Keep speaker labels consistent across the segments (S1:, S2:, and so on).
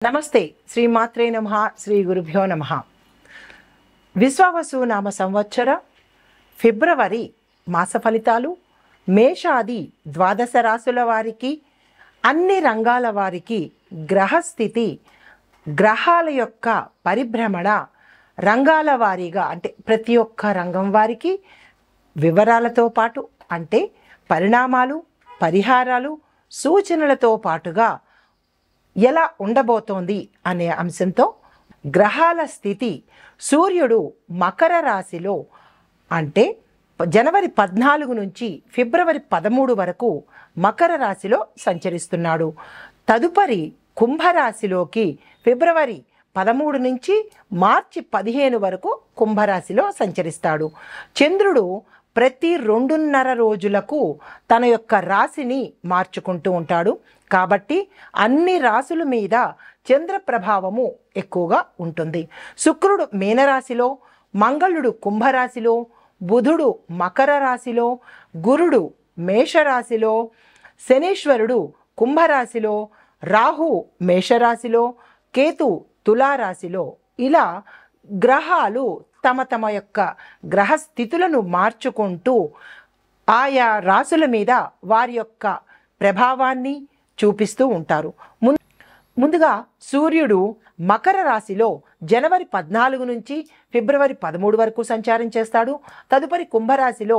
S1: నమస్తే శ్రీమాత్రే నమః శ్రీ గురుభ్యో నమః. విశ్వావసు నామ సంవత్సర ఫిబ్రవరి మాస ఫలితాలు మేషాది ద్వాదశ రాశుల వారికి, అన్ని రంగాల వారికి గ్రహస్థితి, గ్రహాల యొక్క పరిభ్రమణ, రంగాల వారీగా అంటే ప్రతి ఒక్క రంగం వారికి వివరాలతో పాటు అంటే పరిణామాలు, పరిహారాలు, సూచనలతో పాటుగా ఎలా ఉండబోతోంది అనే అంశంతో గ్రహాల స్థితి. సూర్యుడు మకర రాశిలో అంటే జనవరి 14 నుంచి ఫిబ్రవరి 13 వరకు మకర రాశిలో సంచరిస్తున్నాడు. తదుపరి కుంభరాశిలోకి ఫిబ్రవరి 13 నుంచి మార్చి 15 వరకు కుంభరాశిలో సంచరిస్తాడు. చంద్రుడు ప్రతి 2.5 రోజులకు తన యొక్క రాశిని మార్చుకుంటూ ఉంటాడు. కాబట్టి అన్ని రాశుల మీద చంద్ర ప్రభావము ఎక్కువగా ఉంటుంది. శుక్రుడు మీనరాశిలో, మంగళుడు కుంభరాశిలో, బుధుడు మకర రాశిలో, గురుడు మేషరాశిలో, శనీశ్వరుడు కుంభరాశిలో, రాహు మేషరాశిలో, కేతు తులారాశిలో, ఇలా గ్రహాలు తమ తమ యొక్క గ్రహస్థితులను మార్చుకుంటూ ఆయా రాశుల మీద వారి యొక్క ప్రభావాన్ని చూపిస్తూ ఉంటారు. ముందుగా సూర్యుడు మకర రాశిలో జనవరి 14 నుంచి ఫిబ్రవరి 13 వరకు సంచారం చేస్తాడు. తదుపరి కుంభరాశిలో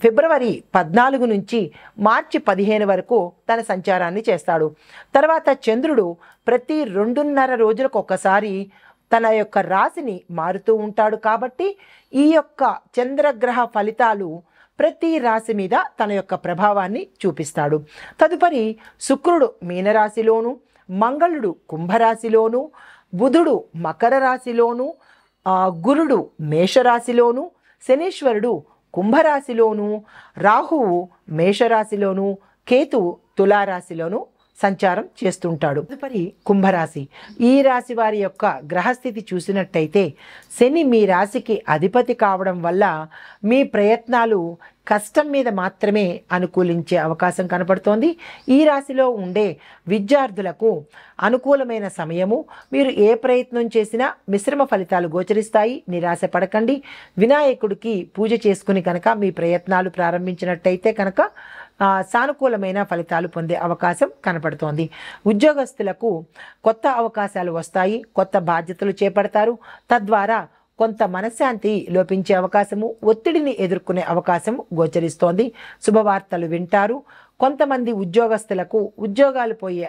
S1: ఫిబ్రవరి 14 నుంచి మార్చి 15 వరకు తన సంచారాన్ని చేస్తాడు. తర్వాత చంద్రుడు ప్రతి 2.5 రోజులకు ఒకసారి తన యొక్క రాశిని మారుతూ ఉంటాడు. కాబట్టి ఈ యొక్క చంద్రగ్రహ ఫలితాలు ప్రతి రాశి మీద తన యొక్క ప్రభావాన్ని చూపిస్తాడు. తదుపరి శుక్రుడు మీనరాశిలోను, మంగళుడు కుంభరాశిలోను, బుధుడు మకర రాశిలోను, గురుడు మేషరాశిలోను, శనీశ్వరుడు కుంభరాశిలోను, రాహువు మేషరాశిలోను, కేతు తులారాశిలోను సంచారం చేస్తుంటాడు. తదుపరి కుంభరాశి. ఈ రాశి వారి యొక్క గ్రహస్థితి చూసినట్టయితే శని మీ రాశికి అధిపతి కావడం వల్ల మీ ప్రయత్నాలు కష్టం మీద మాత్రమే అనుకూలించే అవకాశం కనపడుతోంది. ఈ రాశిలో ఉండే విద్యార్థులకు అనుకూలమైన సమయము. మీరు ఏ ప్రయత్నం చేసినా మిశ్రమ ఫలితాలు గోచరిస్తాయి. నిరాశ పడకండి. వినాయకుడికి పూజ చేసుకుని కనుక మీ ప్రయత్నాలు ప్రారంభించినట్టయితే కనుక సానుకూలమైన ఫలితాలు పొందే అవకాశం కనపడుతోంది. ఉద్యోగస్తులకు కొత్త అవకాశాలు వస్తాయి. కొత్త బాధ్యతలు చేపడతారు. తద్వారా కొంత మనశ్శాంతి లోపించే అవకాశము, ఒత్తిడిని ఎదుర్కొనే అవకాశం గోచరిస్తోంది. శుభవార్తలు వింటారు. కొంతమంది ఉద్యోగస్తులకు ఉద్యోగాలు పోయే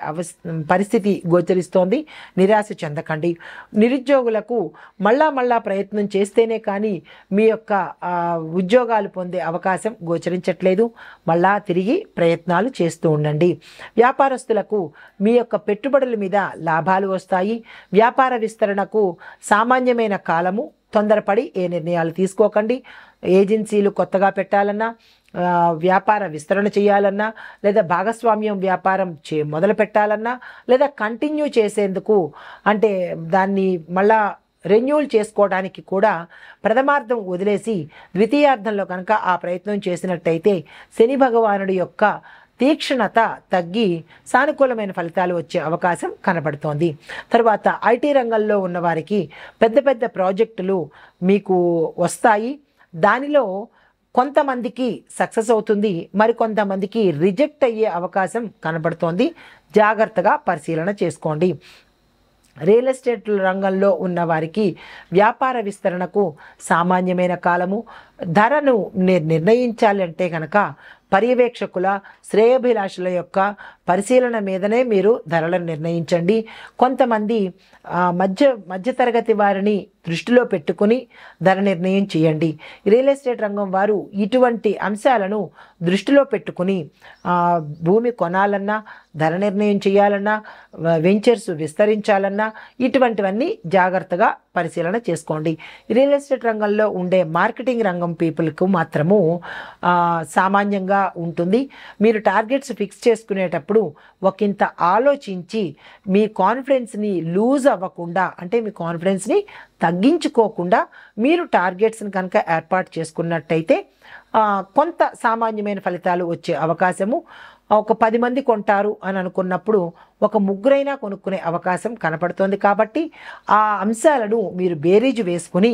S1: పరిస్థితి గోచరిస్తోంది. నిరాశ చెందకండి. నిరుద్యోగులకు మళ్ళా ప్రయత్నం చేస్తేనే కానీ మీ యొక్క ఉద్యోగాలు పొందే అవకాశం గోచరించట్లేదు. మళ్ళా తిరిగి ప్రయత్నాలు చేస్తూ ఉండండి. వ్యాపారస్తులకు మీ యొక్క పెట్టుబడుల మీద లాభాలు వస్తాయి. వ్యాపార విస్తరణకు సామాన్యమైన కాలము. తొందరపడి ఏ నిర్ణయాలు తీసుకోకండి. ఏజెన్సీలు కొత్తగా పెట్టాలన్నా, వ్యాపార విస్తరణ చేయాలన్నా, లేదా భాగస్వామ్యం వ్యాపారం మొదలు పెట్టాలన్నా, లేదా కంటిన్యూ చేసేందుకు అంటే దాన్ని మళ్ళా రెన్యూల్ చేసుకోవడానికి కూడా ప్రథమార్థం వదిలేసి ద్వితీయార్థంలో కనుక ఆ ప్రయత్నం చేసినట్టయితే శని భగవానుడి యొక్క తీక్షణత తగ్గి సానుకూలమైన ఫలితాలు వచ్చే అవకాశం కనబడుతోంది. తర్వాత ఐటీ రంగంలో ఉన్నవారికి పెద్ద పెద్ద ప్రాజెక్టులు మీకు వస్తాయి. దానిలో కొంతమందికి సక్సెస్ అవుతుంది, మరికొంతమందికి రిజెక్ట్ అయ్యే అవకాశం కనబడుతోంది. జాగ్రత్తగా పరిశీలన చేసుకోండి. రియల్ ఎస్టేట్ రంగంలో ఉన్న వారికి వ్యాపార విస్తరణకు సామాన్యమైన కాలము. ధరను నిర్ణయించాలంటే కనుక పర్యవేక్షకుల, శ్రేయోభిలాషుల యొక్క పరిశీలన మీదనే మీరు ధరలను నిర్ణయించండి. కొంతమంది మధ్యతరగతి వారిని దృష్టిలో పెట్టుకుని ధర నిర్ణయం చేయండి. రియల్ ఎస్టేట్ రంగం వారు ఇటువంటి అంశాలను దృష్టిలో పెట్టుకుని భూమి కొనాలన్నా, ధర నిర్ణయం చేయాలన్నా, వెంచర్స్ విస్తరించాలన్నా ఇటువంటివన్నీ జాగ్రత్తగా పరిశీలన చేసుకోండి. రియల్ ఎస్టేట్ రంగంలో ఉండే మార్కెటింగ్ రంగం పీపుల్కు మాత్రము సామాన్యంగా ఉంటుంది. మీరు టార్గెట్స్ ఫిక్స్ చేసుకునేటప్పుడు ఒకంత ఆలోచించి మీ కాన్ఫిడెన్స్ని లూజ్ అవ్వకుండా అంటే మీ కాన్ఫిడెన్స్ని తగ్గించుకోకుండా మీరు టార్గెట్స్ని కనుక ఏర్పాటు చేసుకున్నట్టయితే కొంత సామాన్యమైన ఫలితాలు వచ్చే అవకాశము, ఒక 10 మంది కొంటారు అని అనుకున్నప్పుడు ఒక ముగ్గురైనా కొనుక్కునే అవకాశం కనపడుతోంది. కాబట్టి ఆ అంశాలను మీరు బేరీజు వేసుకుని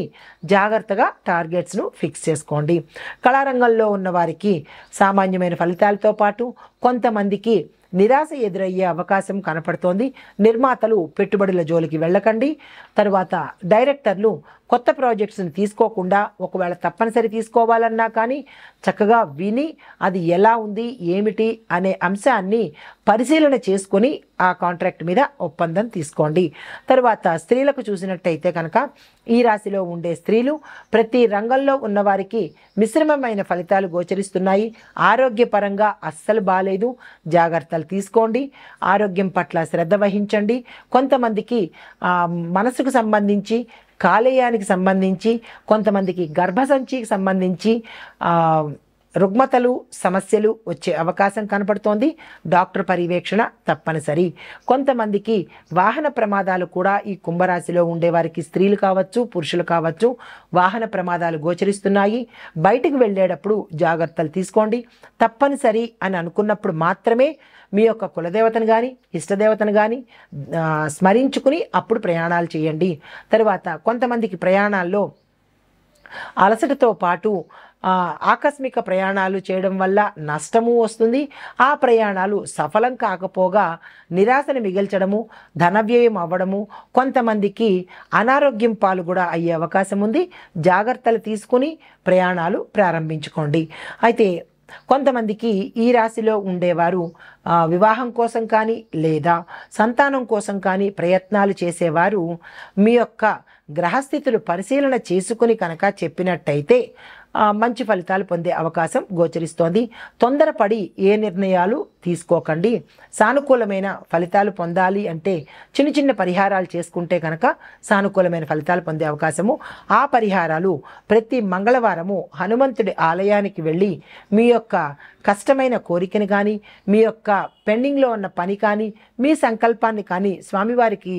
S1: జాగ్రత్తగా టార్గెట్స్ను ఫిక్స్ చేసుకోండి. కళారంగంలో ఉన్న వారికి సామాన్యమైన ఫలితాలతో పాటు కొంతమందికి నిరాశ ఎదురయ్యే అవకాశం కనపడుతోంది. నిర్మాతలు పెట్టుబడుల జోలికి వెళ్ళకండి. తర్వాత డైరెక్టర్లు కొత్త ప్రాజెక్ట్స్ని తీసుకోకుండా, ఒకవేళ తప్పనిసరి తీసుకోవాలన్నా కానీ చక్కగా విని అది ఎలా ఉంది ఏమిటి అనే అంశాన్ని పరిశీలన చేసుకొని ఆ కాంట్రాక్ట్ మీద ఒప్పందం తీసుకోండి. తర్వాత స్త్రీలకు చూసినట్టయితే కనుక ఈ రాశిలో ఉండే స్త్రీలు ప్రతి రంగంలో ఉన్నవారికి మిశ్రమమైన ఫలితాలు గోచరిస్తున్నాయి. ఆరోగ్యపరంగా అస్సలు బాలేదు, జాగ్రత్తలు తీసుకోండి. ఆరోగ్యం పట్ల శ్రద్ధ వహించండి. కొంతమందికి మనసుకు సంబంధించి, కాలేయానికి సంబంధించి, కొంతమందికి గర్భసంచికి సంబంధించి రుగ్మతలు సమస్యలు వచ్చే అవకాశం కనపడుతోంది. డాక్టర్ పర్యవేక్షణ తప్పనిసరి. కొంతమందికి వాహన ప్రమాదాలు కూడా ఈ కుంభరాశిలో ఉండేవారికి, స్త్రీలు కావచ్చు పురుషులు కావచ్చు, వాహన ప్రమాదాలు గోచరిస్తున్నాయి. బయటికి వెళ్ళేటప్పుడు జాగ్రత్తలు తీసుకోండి. తప్పనిసరి అని అనుకున్నప్పుడు మాత్రమే మీ యొక్క కులదేవతను కానీ ఇష్టదేవతను కానీ స్మరించుకుని అప్పుడు ప్రయాణాలు చేయండి. తర్వాత కొంతమందికి ప్రయాణాల్లో అలసటతో పాటు ఆకస్మిక ప్రయాణాలు చేయడం వల్ల నష్టము వస్తుంది. ఆ ప్రయాణాలు సఫలం కాకపోగా నిరాశను మిగిల్చడము, ధనవ్యయం అవ్వడము, కొంతమందికి అనారోగ్యం పాలు కూడా అయ్యే అవకాశం ఉంది. జాగ్రత్తలు తీసుకుని ప్రయాణాలు ప్రారంభించుకోండి. అయితే కొంతమందికి ఈ రాశిలో ఉండేవారు వివాహం కోసం కానీ లేదా సంతానం కోసం కానీ ప్రయత్నాలు చేసేవారు మీ యొక్క గ్రహస్థితులు పరిశీలన చేసుకుని కనుక చెప్పినట్టయితే మంచి ఫలితాలు పొందే అవకాశం గోచరిస్తోంది. తొందరపడి ఏ నిర్ణయాలు తీసుకోకండి. సానుకూలమైన ఫలితాలు పొందాలి అంటే చిన్న చిన్న పరిహారాలు చేసుకుంటే కనుక సానుకూలమైన ఫలితాలు పొందే అవకాశము. ఆ పరిహారాలు ప్రతి మంగళవారము హనుమంతుడి ఆలయానికి వెళ్ళి మీ యొక్క కష్టమైన కోరికని కానీ, మీ యొక్క పెండింగ్లో ఉన్న పని కానీ, మీ సంకల్పాన్ని కానీ స్వామివారికి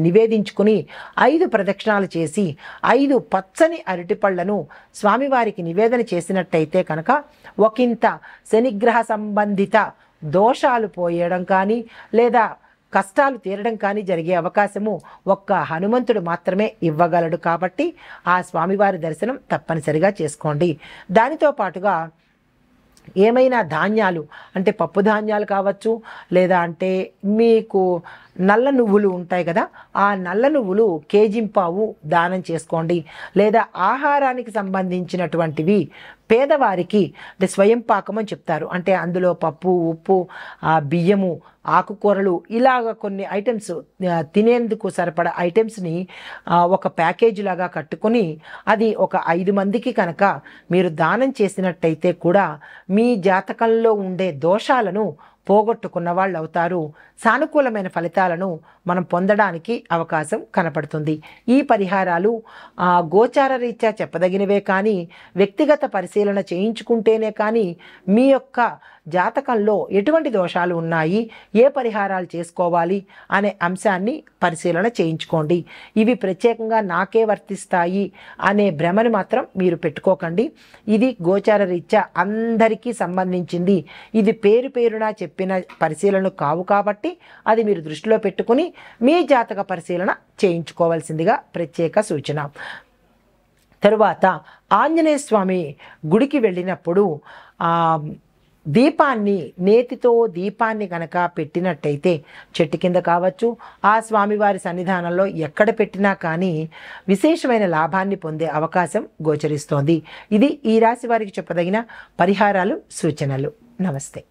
S1: నివేదించుకుని 5 ప్రదక్షిణాలు చేసి 5 పచ్చని అరటిపళ్లను స్వామివారికి నివేదన చేసినట్టయితే కనుక ఒకంత శనిగ్రహ సంబంధిత దోషాలు పోయడం కానీ లేదా కష్టాలు తీరడం కానీ జరిగే అవకాశము ఒక్క హనుమంతుడు మాత్రమే ఇవ్వగలడు. కాబట్టి ఆ స్వామివారి దర్శనం తప్పనిసరిగా చేసుకోండి. దానితో పాటుగా ఏమైనా ధాన్యాలు అంటే పప్పు ధాన్యాలు కావచ్చు, లేదా అంటే మీకు నల్ల నువ్వులు ఉంటాయి కదా, ఆ నల్ల నువ్వులు కేజింపావు దానం చేసుకోండి. లేదా ఆహారానికి సంబంధించినటువంటివి పేదవారికి అంటే స్వయం పాకం అని చెప్తారు. అంటే అందులో పప్పు, ఉప్పు, బియ్యము, ఆకుకూరలు ఇలాగ కొన్ని ఐటమ్స్ తినేందుకు సరిపడా ఐటమ్స్ని ఒక ప్యాకేజీ లాగా కట్టుకొని అది ఒక 5 మందికి కనుక మీరు దానం చేసినట్టయితే కూడా మీ జాతకంలో ఉండే దోషాలను పోగొట్టుకున్న వాళ్ళు అవుతారు. సానుకూలమైన ఫలితాలను మనం పొందడానికి అవకాశం కనపడుతుంది. ఈ పరిహారాలు గోచార రీత్యా చెప్పదగినవే కానీ వ్యక్తిగత పరిశీలన చేయించుకుంటేనే కానీ మీ యొక్క జాతకంలో ఎటువంటి దోషాలు ఉన్నాయి, ఏ పరిహారాలు చేసుకోవాలి అనే అంశాన్ని పరిశీలన చేయించుకోండి. ఇవి ప్రత్యేకంగా నాకే వర్తిస్తాయి అనే భ్రమను మాత్రం మీరు పెట్టుకోకండి. ఇది గోచార రీత్యా అందరికీ సంబంధించింది. ఇది పేరు పేరున చెప్పిన పరిశీలన కావు కాబట్టి అది మీరు దృష్టిలో పెట్టుకుని మీ జాతక పరిశీలన చేయించుకోవాల్సిందిగా ప్రత్యేక సూచన. తరువాత ఆంజనేయ స్వామి గుడికి వెళ్ళినప్పుడు దీపాన్ని, నేతితో దీపాన్ని కనుక పెట్టినట్టయితే చెట్టు కింద కావచ్చు, ఆ స్వామివారి సన్నిధానంలో ఎక్కడ పెట్టినా కానీ విశేషమైన లాభాన్ని పొందే అవకాశం గోచరిస్తోంది. ఇది ఈ రాశి వారికి చెప్పదగిన పరిహారాలు, సూచనలు. నమస్తే.